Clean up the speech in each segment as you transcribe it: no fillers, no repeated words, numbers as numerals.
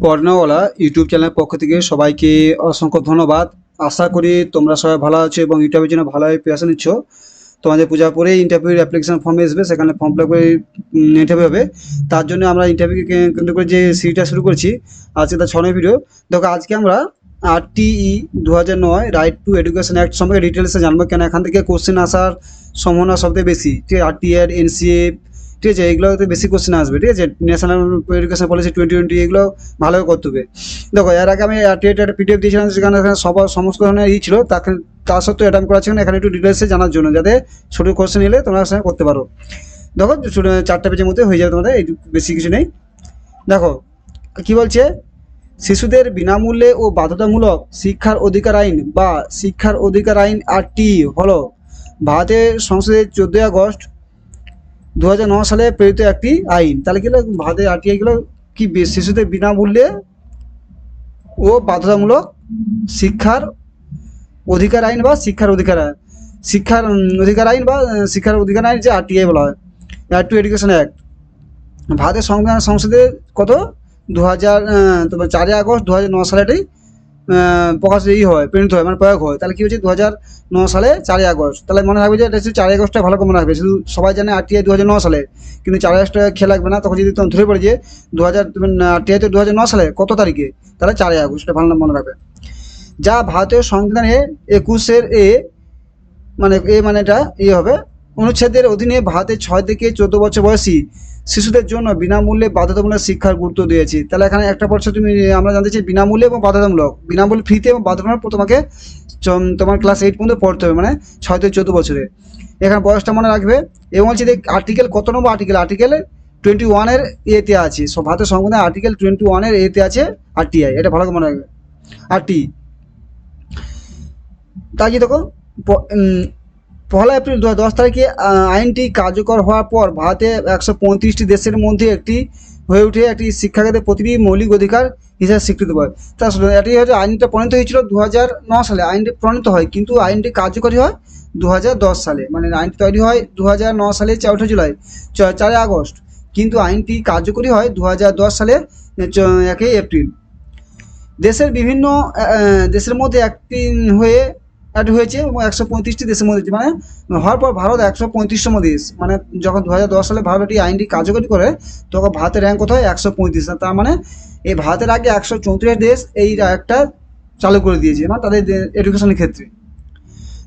পড়নাওয়ালা YouTube চ্যানেলের পক্ষ থেকে সবাইকে অসংখ্য ধন্যবাদ। আশা করি তোমরা সবাই ভালো আছো এবং ইন্টারভিউর জন্য ভালোভাবে প্রিপারেশন নিচ্ছ। তোমাদের পূজার পরেই ইন্টারভিউর অ্যাপ্লিকেশন ফর্ম আসবে, সেখানে ফর্ম ফিল আপ করে ইন্টারভিউ হবে। তার জন্য আমরা ইন্টারভিউকে কেন্দ্র করে যে সিরিজটা শুরু করছি, আজকে তার 6 ভিডিও। দেখো আজকে আমরা RTE 2009 right two education act সম্পর্কে ডিটেলসে জানবো, কেন এখান থেকে কোশ্চেন আসার সম্ভাবনা সবথেকে বেশি। ঠিক আছে, RTE এর NCA, ঠিক আছে, এগুলোতে বেশি কোশ্চেন আসবে। ঠিক আছে, ন্যাশনাল এডুকেশন পলিসি 2020 এগুলো ভালোভাবে করতে হবে। দেখো এর আগে আমি RTE একটা PDF দিয়েছিলাম, সেখানে সবার সমস্ত ধরনের ছিল, তাকে তা সত্ত্বেও অ্যাটেম্প করা ছিল না। এখানে একটু ডিটেলসে জানার জন্য, যাতে ছোটো কোশ্চেন এলে তোমরা সঙ্গে করতে পারো। দেখো 4টা পেজের মধ্যে হয়ে যাবে তোমাদের, এই বেশি কিছু নেই। দেখো কি বলছে, শিশুদের বিনামূল্যে ও বাধ্যতামূলক শিক্ষার অধিকার আইন বা শিক্ষার অধিকার আইন RTE হলো ভারতের সংসদের 14 আগস্ট 2009 সালে প্রেরিত একটি আইন। তাহলে কি হলো, ভারতের RTI গুলো কি শিশুদের বিনামূল্যে ও বাধ্যতামূলক শিক্ষার অধিকার আইন বা শিক্ষার অধিকার অধিকার আইন বা শিক্ষার অধিকার আইন, যে RTI বলা হয়, রাইট টু এডুকেশন অ্যাক্ট। ভারতের সংবিধান সংসদে কত 4 আগস্ট 2009 সালে এটি প্রকাশ হয়, প্রিন্ট হয়, মানে প্রয়োগ হয়। তাহলে কি হচ্ছে 2009 সালে 4 আগস্ট। তাহলে মনে রাখবে যে এটা হচ্ছে 4 আগস্টটা ভালো করে মনে রাখবে। শুধু সবাই জানে RTI 2009 সালে, কিন্তু 4 আগস্টটা খেয়াল রাখবে না। তখন যদি তোমার ধরে পড়ে যে RTI তো 2009 সালে কত তারিখে, তাহলে 4 আগস্ট, এটা ভালো মনে রাখবে। যা ভারতীয় সংবিধানে 21 মানে মানে এটা হবে, অনুচ্ছেদের অধীনে ভারতের 6 থেকে 14 বছর বয়সী শিশুদের জন্য বিনামূল্যে বাধ্যতামূলক শিক্ষার গুরুত্ব দিয়েছি। তাহলে এখানে একটা পড়ছো তুমি, আমরা জানতে চাই বিনামূল্যে এবং বাধ্যতামূলক। বিনামূল্যে ফ্রিতে এবং বাধ্যতামূলক তোমাকে তোমার ক্লাস 8 পর্যন্ত পড়তে হবে, মানে 6 থেকে 14 বছরে। এখানে বয়সটা মনে রাখবে। এবং হচ্ছে আর্টিকেল কত নম্বর আর্টিকেল 21 এতে আছে, সব ভারতের সংবিধান আর্টিকেল 21 এতে আছে RTI, এটা ভালো করে মনে রাখবে। RTI তাই কি দেখো, 1 এপ্রিল 2010 তারিখে আইনটি কার্যকর হওয়ার পর ভারতে 135টি দেশের মধ্যে একটি হয়ে উঠে একটি শিক্ষাক্ষেত্রে প্রতিটি মৌলিক অধিকার হিসাবে স্বীকৃত পায়। তা এটি হচ্ছে আইনটা প্রণীত হয়েছিল 2009 সালে, আইনটি প্রণীত হয়, কিন্তু আইনটি কার্যকরী হয় 2010 সালে। মানে আইনটি তৈরি হয় 2009 সালে 4 জুলাই 4 আগস্ট, কিন্তু আইনটি কার্যকরী হয় 2010 সালে 1 এপ্রিল। দেশের বিভিন্ন দেশের মধ্যে একটি হয়ে অ্যাড হয়েছে এবং 135টি দেশের মধ্যে, মানে হওয়ার পর ভারত 135তম দেশ। মানে যখন 2010 সালে ভারত এই আইনটি কার্যকরী করে, তখন ভারতের র্যাঙ্ক কত হয় 135। তার মানে এই ভারতের আগে 134 দেশ এই একটা চালু করে দিয়েছে, মানে তাদের এডুকেশনের ক্ষেত্রে।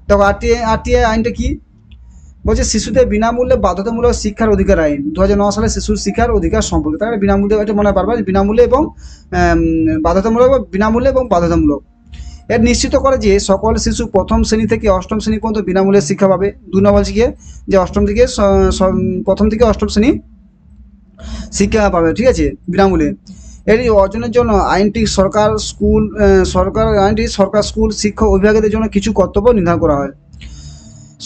তখন RTI আইনটা কি বলছে, শিশুদের বিনামূল্যে বাধ্যতামূলক শিক্ষার অধিকার আইন 2009 সালে শিশুর শিক্ষার অধিকার সম্পর্কে। তাহলে বিনামূল্যে, এটা মনে পারবে, বিনামূল্যে এবং বাধ্যতামূলক, বিনামূল্যে এবং বাধ্যতামূলক। এর নিশ্চিত করে যে সকল শিশু প্রথম শ্রেণী থেকে অষ্টম শ্রেণী পর্যন্ত বিনামূল্যে শিক্ষা পাবে। 2 নম্বর বলছে গিয়ে যে অষ্টম থেকে প্রথম থেকে অষ্টম শ্রেণী শিক্ষা পাবে, ঠিক আছে, বিনামূল্যে। এর অর্জনের জন্য আইনটি সরকার স্কুল শিক্ষক অভিভাবকদের জন্য কিছু কর্তব্য নির্ধারণ করা হয়।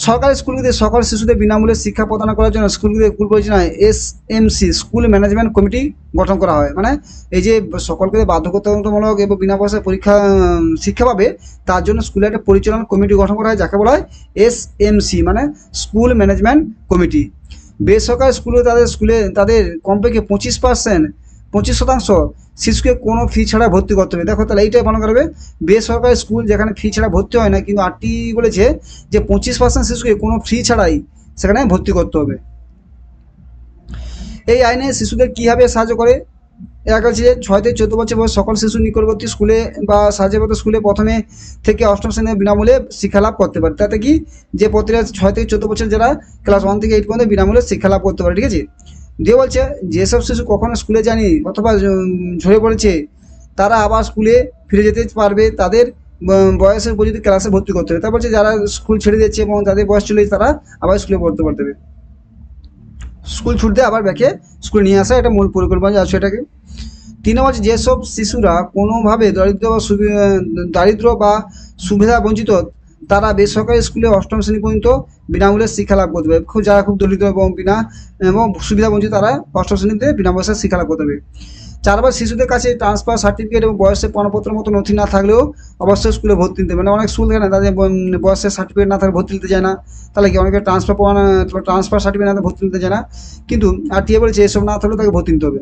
সরকারি স্কুলগুলিতে সকল শিশুদের বিনামূল্যে শিক্ষা প্রদান করার জন্য স্কুল পরিচালনায় SMC স্কুল ম্যানেজমেন্ট কমিটি গঠন করা হয়। মানে এই যে সকলকে বাধ্যতামূলক এবং বিনা পয়সায় শিক্ষা পাবে, তার জন্য স্কুলে একটা পরিচালনা কমিটি গঠন করা হয়, যাকে বলা হয় SMC, মানে স্কুল ম্যানেজমেন্ট কমিটি। বেসরকারি তাদের কমপক্ষে 25% শিশুকে কোনো ফি ছাড়া ভর্তি করতে হবে। দেখো তাহলে এইটাই মনে করবে, বেসরকারি স্কুল যেখানে ফি ছাড়া ভর্তি হয় না, কিন্তু RTI বলেছে যে 25% শিশুকে কোনো ফি ছাড়াই সেখানে ভর্তি করতে হবে। এই আইনে শিশুদের কীভাবে সাহায্য করে, এক আছে 6 থেকে 14 বছর বয়স সকল শিশু নিকটবর্তী স্কুলে বা সাহায্যপ্রাপ্ত স্কুলে প্রথমে থেকে অষ্টম শ্রেণীতে বিনামূল্যে শিক্ষা লাভ করতে পারে। তাতে কি, যে প্রতিটা 6 থেকে 14 বছর যারা ক্লাস 1 থেকে 8 পর্যন্ত বিনামূল্যে শিক্ষা লাভ করতে পারে, ঠিক আছে। দিয়ে বলছে যেসব শিশু কখনো স্কুলে যায়নি অথবা ঝরে পড়েছে, তারা আবার স্কুলে ফিরে যেতে পারবে, তাদের বয়সের উপর যদি ক্লাসে ভর্তি করতে হবে। তারপর যারা স্কুল ছেড়ে দিচ্ছে এবং যাদের বয়স চলে তারা আবার স্কুলে পড়তে পারতে হবে, স্কুল ছুটতে আবার ব্যাকে স্কুলে নিয়ে আসা, এটা মূল পরিকল্পনা আছে এটাকে। 3 নম্বর, যেসব শিশুরা কোনোভাবে দারিদ্র বা সুবিধা বঞ্চিত, তারা বেসরকারি স্কুলে অষ্টম শ্রেণী পর্যন্ত বিনামূল্যে শিক্ষা লাভ করতে পারবে। যারা খুব দরিদ্র এবং সুবিধা বঞ্চিত, তারা অষ্টম শ্রেণীতে বিনা পয়সায় শিক্ষা লাভ করতে পারবে। 4 নম্বর, শিশুদের কাছে ট্রান্সফার সার্টিফিকেট এবং বয়সের প্রমাণপত্রের মতো নথি না থাকলেও অবশ্যই স্কুলে ভর্তি নিতে হবে। মানে অনেক স্কুল থাকে না, তাদের বয়সের সার্টিফিকেট না থাকলে ভর্তি নিতে চায় না। তাহলে কি অনেকে ট্রান্সফার সার্টিফিকেট না ভর্তি নিতে চায় না, কিন্তু RTI বলেছে এসব না থাকলেও তাকে ভর্তি নিতে হবে।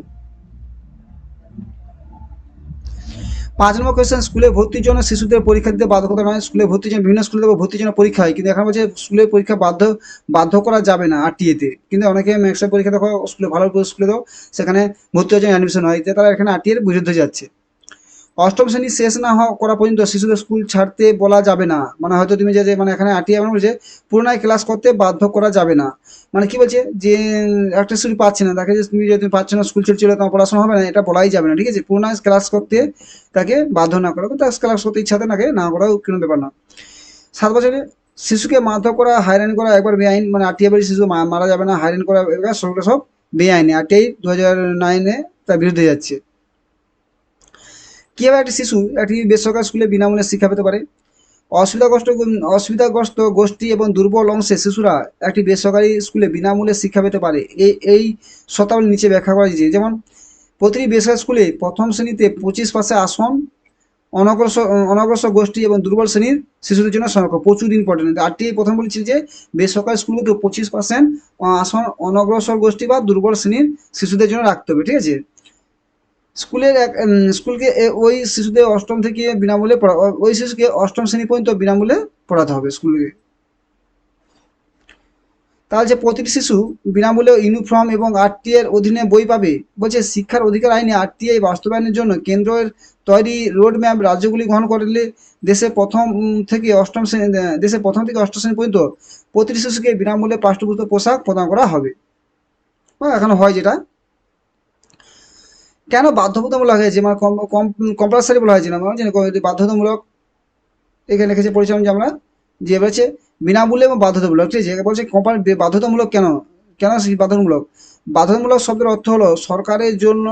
5 নম্বর কোয়েশ্চেন, স্কুলে ভর্তির জন্য শিশুদের পরীক্ষা দিতে বাধ্যকতা নয়। স্কুলে ভর্তির জন্য বিভিন্ন স্কুলে ভর্তির জন্য পরীক্ষা হয়, কিন্তু এখানে বলছে স্কুলে পরীক্ষা বাধ্য করা যাবে না আরটিএ তে। কিন্তু অনেকে ম্যাক্সের পরীক্ষা দেখো স্কুলে, ভালো স্কুলে দাও, সেখানে ভর্তি হওয়ার জন্য অ্যাডমিশন হয়, তারা এখানে আরটিএ এর বিরুদ্ধে যাচ্ছে। অষ্টম শ্রেণী শেষ না করা পর্যন্ত শিশুদের স্কুল ছাড়তে বলা যাবে না। মানে হয়তো তুমি যে মানে এখানে আরটিআই মানে বলছে পুনরায় ক্লাস করতে বাধ্য করা যাবে না। মানে কি বলছে যে একটা স্টুডেন্ট পাচ্ছে না, তাকে যে তুমি যদি পাচ্ছ না, স্কুল ছেড়ে চলে তোমার পড়াশোনা হবে না, এটা বলাই যাবে না, ঠিক আছে? পুনরায় ক্লাস করতে তাকে বাধ্য না করা, তার ক্লাস করতে ইচ্ছা থাকে নাকি না করাও কোনো ব্যাপার না। 7 বছরে শিশুকে মারধর করা, হয়রানি করা একবার বেআইন, মানে আরটিআই বলে শিশু মারা যাবে না, হয়রানি করা এগুলো সেগুলো সব বেআইনি। আরটিআই 2009-এ তার বিরুদ্ধে যাচ্ছে। কিভাবে একটি শিশু একটি বেসরকারি স্কুলে বিনামূল্যে শিক্ষা পেতে পারে? অসুবিধাগ্রস্ত গোষ্ঠী এবং দুর্বল অংশের শিশুরা একটি বেসরকারি স্কুলে বিনামূল্যে শিক্ষা পেতে পারে। এই শর্তাবলী নিচে ব্যাখ্যা করা হয়েছে। যেমন প্রতিটি বেসরকারি স্কুলে প্রথম শ্রেণীতে 25% আসন অনগ্রসর গোষ্ঠী এবং দুর্বল শ্রেণীর শিশুদের জন্য সংরক্ষণ, প্রচুর ইম্পর্টেন্ট। আরটিআই প্রথম বলেছি যে বেসরকারি স্কুলগুলোতে 25% আসন অনগ্রসর গোষ্ঠী বা দুর্বল শ্রেণীর শিশুদের জন্য রাখতে হবে, ঠিক আছে? স্কুলকে ওই শিশুদের অষ্টম থেকে বিনামূল্যে ওই শিশুকে অষ্টম শ্রেণী পর্যন্ত বিনামূল্যে পড়াতে হবে স্কুলে। তাহলে যে প্রতিটি শিশু বিনামূল্যে ইউনিফর্ম এবং আরটিআই এর অধীনে বই পাবে। বলছে শিক্ষার অধিকার আইনে আরটিআই বাস্তবায়নের জন্য কেন্দ্রের তৈরি রোডম্যাপ রাজ্যগুলি গ্রহণ করলে দেশে প্রথম থেকে অষ্টম শ্রেণী পর্যন্ত প্রতিটি শিশুকে বিনামূল্যে পাঠ্যপুস্তক পোশাক প্রদান করা হবে, বা এখন হয় যেটা। কেন বাধ্যতামূলক হয়েছে, মানে কম্পালসারি বলা হয়েছে না, মানে বাধ্যতামূলক এখানে লিখেছে পরিচালনা যে আমরা যে বলেছে বিনামূল্যে এবং বাধ্যতামূলক, ঠিক আছে? বলছে বাধ্যতামূলক কেন, বাধ্যতামূলক? বাধ্যতামূলক শব্দের অর্থ হলো সরকারের জন্য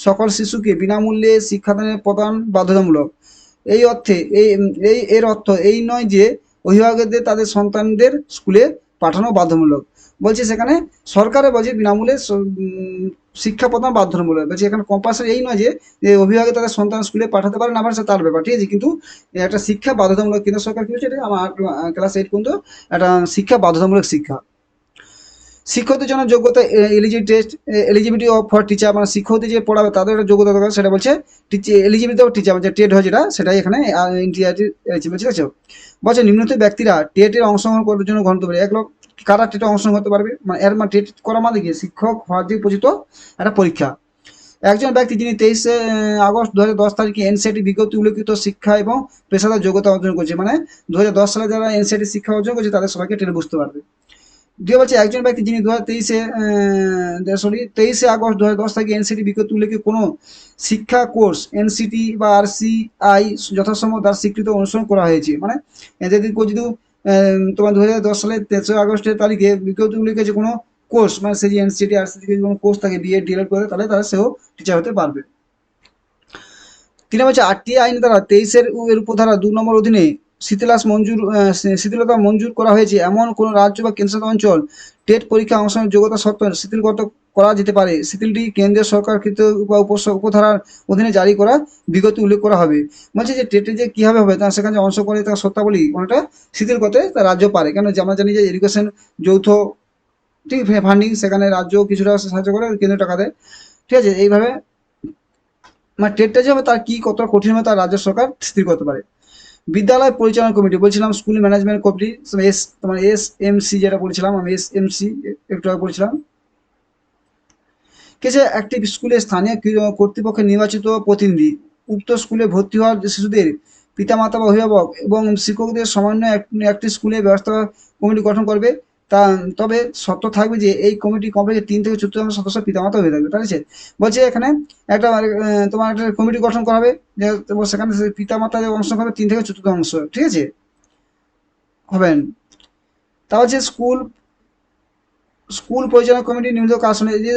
সকল শিশুকে বিনামূল্যে শিক্ষাদানের প্রদান বাধ্যতামূলক। এই অর্থে এর অর্থ এই নয় যে অভিভাবকদের তাদের সন্তানদের স্কুলে পাঠানো বাধ্যতামূলক। বলছে সেখানে সরকারের বলছে বিনামূল্যে শিক্ষা প্রদান বাধ্যতামূলক। বলছে এখানে কম্পালসারি এই নয় যে অভিভাবক তাদের সন্তান স্কুলে পাঠাতে পারে না পারে তার ব্যাপার, ঠিক আছে? কিন্তু একটা শিক্ষা বাধ্যতামূলক, কেন্দ্র সরকার কি হচ্ছে, এটা আমার ক্লাস 8 পর্যন্ত একটা শিক্ষা বাধ্যতামূলক শিক্ষা। শিক্ষকদের জন্য যোগ্যতা এলিজিবিলিটি অফ ফর টিচার, মানে শিক্ষকদের যে পড়াবে তাদের একটা যোগ্যতা দরকার, সেটা বলছে এলিজিবিলিটি অফ টিচার, মানে টেট হয় যেটা, সেটাই এখানে ঠিক আছে? বলছে নিম্নলিখিত ব্যক্তিরা টেটের অংশগ্রহণ করার জন্য গ্রহণ করতে পারে। এক লোক কারা টেটে অংশগ্রহণ করতে পারবে, মানে এর মানে টেট করা মানে কি শিক্ষক হওয়ার যে উপযুক্ত একটা পরীক্ষা। একজন ব্যক্তি যিনি 23 আগস্ট 2010 তারিখে এনসিইআরটি বিজ্ঞপ্তি উল্লেখিত শিক্ষা এবং পেশাদার যোগ্যতা অর্জন করেছে, মানে 2010 সালে যারা এনসিইআরটি শিক্ষা অর্জন করেছে তাদের সবাইকে টেট বুঝতে পারবে। দিয়ে বলছে একজন ব্যক্তি যিনি 23 আগস্ট 2010 তারিখে এনসিইআরটি বিজ্ঞপ্তি উল্লেখিত কোনো শিক্ষা কোর্স এনসিটি বা আরসিআই যথাসম্ভব তার স্বীকৃত অনুসরণ করা হয়েছে, মানে যদি যদি তোমার 2010 সালের 23 আগস্টের তারিখে বিজ্ঞপ্তি উল্লেখিত কোনো কোর্স, মানে সে যে এনসিটি আরসি থেকে কোনো কোর্স থাকে বিএড ডিএলএড করে, তাহলে তারা সেও টিচার হতে পারবে। তিনি বলছে আরটিআই আইন দ্বারা 23-এর উপধারা 2 নম্বর অধীনে শিথিলতা মঞ্জুর করা হয়েছে এমন কোনো রাজ্য বা কেন্দ্রশাসিত অঞ্চল টেট পরীক্ষা অংশগ্রহণের যোগ্যতা সত্ত্বেও শিথিলগত করা যেতে পারে। শিথিলটি কেন্দ্রীয় সরকারকৃত বা উপধারার অধীনে জারি করা বিজ্ঞপ্তি উল্লেখ করা হবে। বলছে যে টেটে যে কীভাবে হবে, তার সেখানে যে অংশগ্রহণ করে তার শর্তাবলী অনেকটা শিথিল করতে তার রাজ্য পারে, কেন যে আমরা জানি যে এডুকেশন যৌথ, ঠিক ফান্ডিং, সেখানে রাজ্য কিছুটা সাহায্য করে, কেন্দ্র টাকা দেয়, ঠিক আছে? এইভাবে মানে টেটটা যে হবে তার কি কতটা কঠিন হবে তার রাজ্য সরকার স্থির করতে পারে। বিদ্যালয় পরিচালনা কমিটি, বলছিলাম স্কুল ম্যানেজমেন্ট কমিটি, তোমার এসএমসি যেটা বলছিলাম আমি, এসএমসি একটু আগে বলছিলাম। কিছু একটি স্কুলে স্থানীয় কর্তৃপক্ষের নির্বাচিত প্রতিনিধি উক্ত স্কুলে ভর্তি হওয়ার শিশুদের পিতামাতা বা অভিভাবক এবং শিক্ষকদের সমন্বয়ে একটি স্কুলে ব্যবস্থা কমিটি গঠন করবে। তা তবে শর্ত থাকবে যে এই কমিটি কমপক্ষে 3 থেকে 4 সদস্য পিতামাতা হয়ে থাকবে, ঠিক আছে? বলছে এখানে একটা তোমার একটা কমিটি গঠন করা হবে, যে সেখানে পিতামাতা যে অংশ হবে 3 থেকে 4 অংশ, ঠিক আছে, হবেন। তা হচ্ছে স্কুল পরিচালনা কমিটি নিয়মিত কাজ শুনে, যে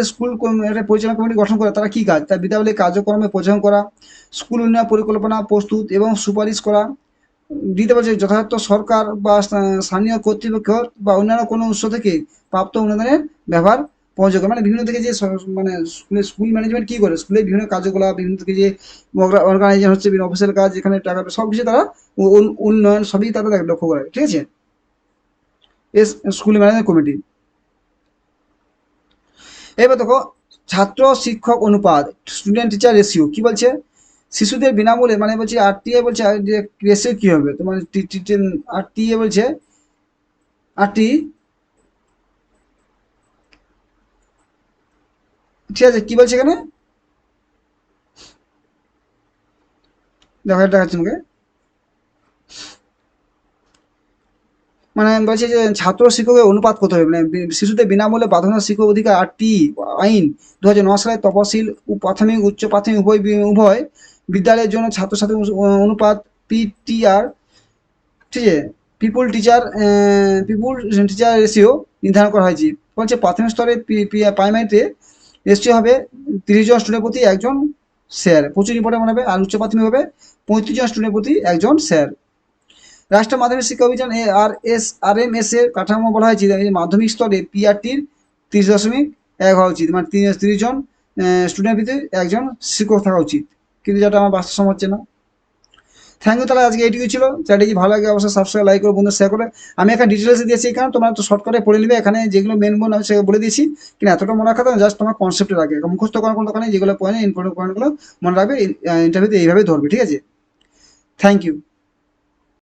একটা পরিচালনা কমিটি গঠন করে তারা কি কাজ, তার বিদ্যালয়ের কার্যক্রমে পরিচালনা করা, স্কুল উন্নয়ন পরিকল্পনা প্রস্তুত এবং সুপারিশ করা, দিতে পারছে যথাযথ সরকার বা স্থানীয় কর্তৃপক্ষ বা অন্যান্য কোনো উৎস থেকে প্রাপ্ত অনুদানের ব্যবহার পর্যবেক্ষণ, মানে বিভিন্ন থেকে যে মানে স্কুল ম্যানেজমেন্ট কি করে, স্কুলের বিভিন্ন কার্যকলাপ, বিভিন্ন থেকে যে অর্গানাইজেশন হচ্ছে, বিভিন্ন অফিসের কাজ, যেখানে টাকা সব কিছু তারা উন্নয়ন সবই তারা লক্ষ্য করে, ঠিক আছে? School management committee. এবার দেখো ছাত্র শিক্ষক অনুপাত, স্টুডেন্ট টিচার রেশিও কি বলছে। শিশুদের বিনামূল্যে মানে বলছে আরটিএ বলছে যে রেশিও কি হবে তোমার আরটিএ বলছে আরটি ঠিক আছে কি বলছে এখানে দেখো এটা দেখাচ্ছি তোমাকে মানে বলছে যে ছাত্র শিক্ষকের অনুপাত কত হবে মানে শিশুদের বিনামূল্যে বাধ্যতামূলক শিক্ষক অধিকার আটটি আইন 2009 সালে তপশিল প্রাথমিক উচ্চ প্রাথমিক উভয় বিদ্যালয়ের জন্য ছাত্রছাত্রী অনুপাত পিটিআর ঠিক আছে পিপুল টিচার রেশিও নির্ধারণ করা হয়েছে বলছে প্রাথমিক স্তরে প্রাইমারিতে রেশিও হবে 30 জন স্টুডেন্ট প্রতি একজন স্যার প্রচুর ইম্পর্টেন্ট মনে হবে আর উচ্চ প্রাথমিক হবে 35 জন স্টুডেন্ট প্রতি একজন স্যার রাষ্ট্রীয় মাধ্যমিক শিক্ষা অভিযান RMS এর কাঠামো বলা হয়েছে যে মাধ্যমিক স্তরে পিআরটির 30.1 হওয়া উচিত মানে 30 জন স্টুডেন্ট ভিতরে একজন শিক্ষক থাকা উচিত কিন্তু যেটা আমার বাস্তব হচ্ছে না থ্যাংক ইউ তাহলে আজকে এইটুকুই ছিল চ্যানেলটি ভালো লাগে অবশ্যই সাবস্ক্রাইব লাইক করে বন্ধু শেয়ার করে আমি এখানে ডিটেলসে দিয়েছি এখানে তোমরা তো শর্টকাটে পড়ে নেবে এখানে যেগুলো মেন মেন আমি সেগুলো বলে দিয়েছি কিন্তু এতটা মনে রাখা জাস্ট তোমার কনসেপ্টে রাখবে মুখস্থ করার কোনো দোকানে যেগুলো পয়েন্ট ইম্পর্টেন্ট পয়েন্টগুলো মনে রাখবে ইন্টারভিউতে এইভাবে ধরবে ঠিক আছে থ্যাংক ইউ